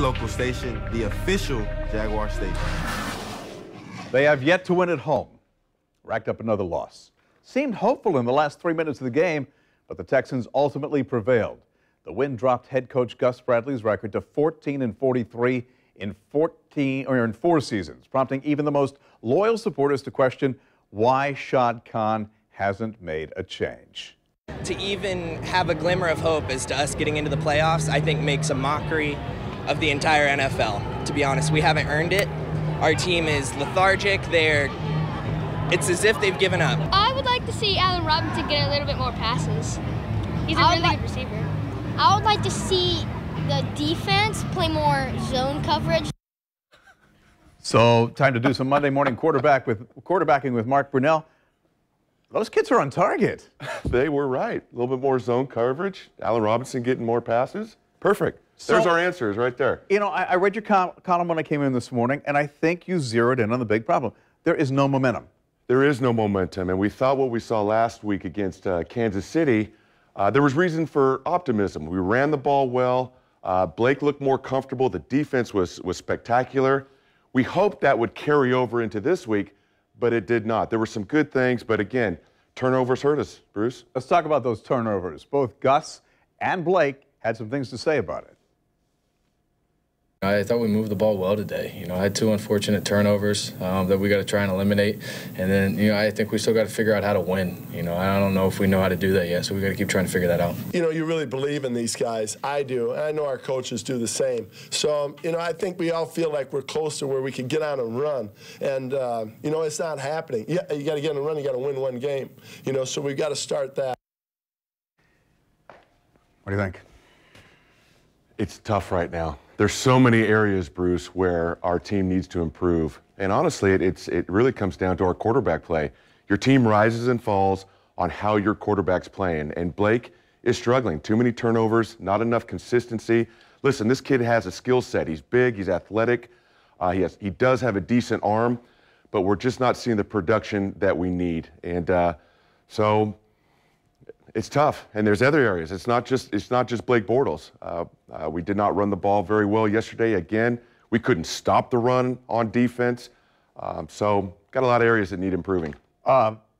local station, the official Jaguar station. They have yet to win at home. Racked up another loss. Seemed hopeful in the last 3 minutes of the game, but the Texans ultimately prevailed. The win dropped head coach Gus Bradley's record to 14-43 in 4 seasons, prompting even the most loyal supporters to question why Shad Khan hasn't made a change. To even have a glimmer of hope as to us getting into the playoffs, I think makes a mockery of the entire NFL. To be honest, we haven't earned it. Our team is lethargic. It's as if they've given up. I would like to see Allen Robinson get a little bit more passes. He's a really good receiver. I would like to see the defense play more zone coverage. So, time to do some Monday morning quarterbacking with Mark Brunell. Those kids are on target. They were right. A little bit more zone coverage. Allen Robinson getting more passes. Perfect. There's our answers right there. You know, I read your column when I came in this morning, and I think you zeroed in on the big problem. There is no momentum. There is no momentum, and we thought what we saw last week against Kansas City, there was reason for optimism. We ran the ball well. Blake looked more comfortable. The defense was spectacular. We hoped that would carry over into this week, but it did not. There were some good things, but again, turnovers hurt us, Bruce. Let's talk about those turnovers. Both Gus and Blake had some things to say about it. I thought we moved the ball well today. You know, I had 2 unfortunate turnovers that we got to try and eliminate. And then, you know, I think we still got to figure out how to win. You know, I don't know if we know how to do that yet, so we got to keep trying to figure that out. You know, you really believe in these guys. I do. And I know our coaches do the same. So, you know, I think we all feel like we're close to where we can get on and run. And, you know, it's not happening. Yeah, you got to get on and run. You got to win one game. You know, so we've got to start that. What do you think? It's tough right now. There's so many areas, Bruce, where our team needs to improve. And honestly, it really comes down to our quarterback play. Your team rises and falls on how your quarterback's playing. And Blake is struggling. Too many turnovers, not enough consistency. Listen, this kid has a skill set. He's big, he's athletic, he does have a decent arm, but we're just not seeing the production that we need. And so it's tough, and there's other areas. It's not just Blake Bortles. We did not run the ball very well yesterday. Again, we couldn't stop the run on defense. So got a lot of areas that need improving.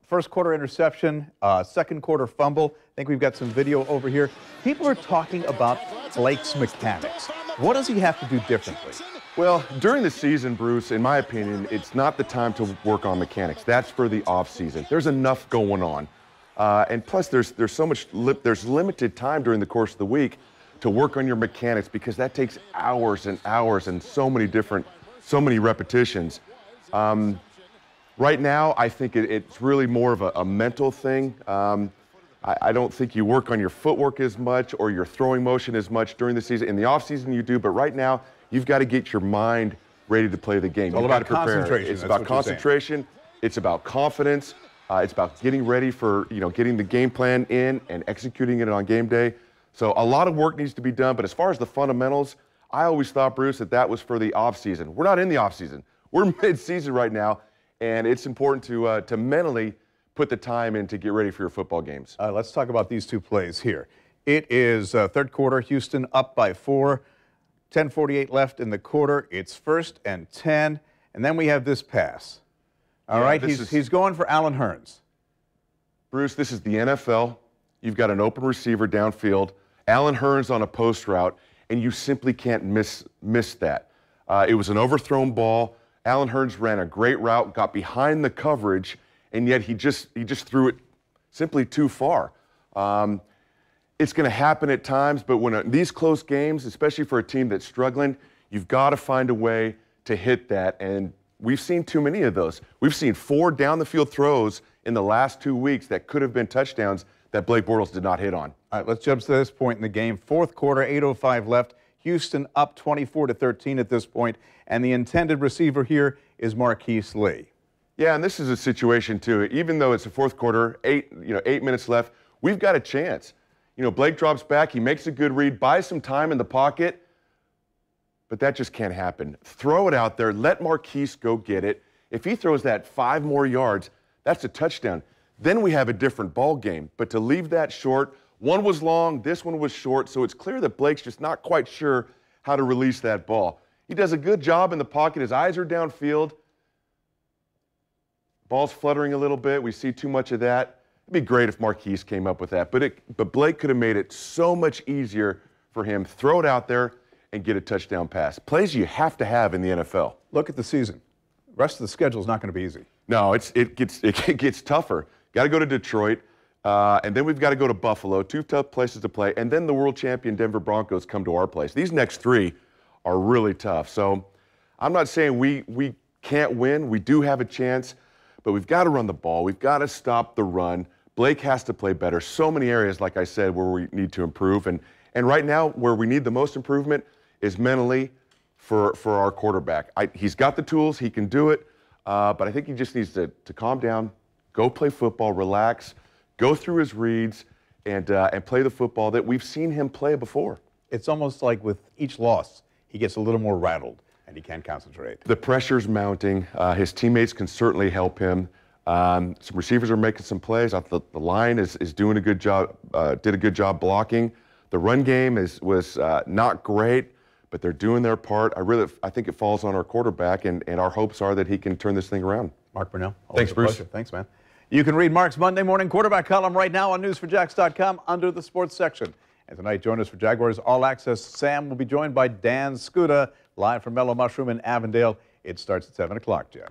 First quarter interception, second quarter fumble. I think we've got some video over here. People are talking about Blake's mechanics. What does he have to do differently? Well, during the season, Bruce, in my opinion, it's not the time to work on mechanics. That's for the off season. There's enough going on. And plus, there's limited time during the course of the week to work on your mechanics because that takes hours and hours and so many repetitions. Right now, I think it's really more of a mental thing. I don't think you work on your footwork as much or your throwing motion as much during the season. In the off season, you do, but right now, you've got to get your mind ready to play the game. It's all about concentration. It's about concentration. It's about confidence. It's about getting ready for, getting the game plan in and executing it on game day. So a lot of work needs to be done. But as far as the fundamentals, I always thought, Bruce, that was for the offseason. We're not in the offseason. We're mid-season right now, and it's important to mentally put the time in to get ready for your football games. Let's talk about these two plays here. It is third quarter, Houston up by 4, 10:48 left in the quarter. It's 1st and 10, and then we have this pass. All right, he's going for Allen Hurns. Bruce, this is the NFL. You've got an open receiver downfield, Allen Hurns on a post route, and you simply can't miss that. It was an overthrown ball. Allen Hurns ran a great route, got behind the coverage, and yet he just threw it simply too far. It's going to happen at times, but when these close games, especially for a team that's struggling, you've got to find a way to hit that, and we've seen too many of those. We've seen 4 down-the-field throws in the last 2 weeks that could have been touchdowns that Blake Bortles did not hit on. All right, let's jump to this point in the game. Fourth quarter, 8:05 left. Houston up 24-13 at this point, and the intended receiver here is Marquise Lee. Yeah, and this is a situation, too. Even though it's the fourth quarter, 8 minutes left, we've got a chance. Blake drops back. He makes a good read, buys some time in the pocket. But that just can't happen. Throw it out there. Let Marquise go get it. If he throws that 5 more yards, that's a touchdown. Then we have a different ball game. But to leave that short, one was long, this one was short, so it's clear that Blake's just not quite sure how to release that ball. He does a good job in the pocket. His eyes are downfield. Ball's fluttering a little bit. We see too much of that. It'd be great if Marquise came up with that, but Blake could have made it so much easier for him. Throw it out there and get a touchdown pass. Plays you have to have in the NFL. Look at the season. The rest of the schedule is not going to be easy. No, it gets tougher. Got to go to Detroit, and then we've got to go to Buffalo. 2 tough places to play, and then the world champion Denver Broncos come to our place. These next 3 are really tough. So I'm not saying we can't win. We do have a chance, but we've got to run the ball. We've got to stop the run. Blake has to play better. So many areas, like I said, where we need to improve. And right now, where we need the most improvement is mentally for our quarterback. He's got the tools. He can do it. But I think he just needs to calm down, go play football, relax, go through his reads, and play the football that we've seen him play before. It's almost like with each loss, he gets a little more rattled, and he can't concentrate. The pressure's mounting. His teammates can certainly help him. Some receivers are making some plays. I thought the line is doing a good job, did a good job blocking. The run game was not great, but they're doing their part. I think it falls on our quarterback, and our hopes are that he can turn this thing around. Mark Brunell. Thanks, Bruce. Pleasure. Thanks, man. You can read Mark's Monday morning quarterback column right now on newsforjax.com under the sports section. And tonight, join us for Jaguars All Access. Sam will be joined by Dan Scuda, live from Mellow Mushroom in Avondale. It starts at 7 o'clock, Jim.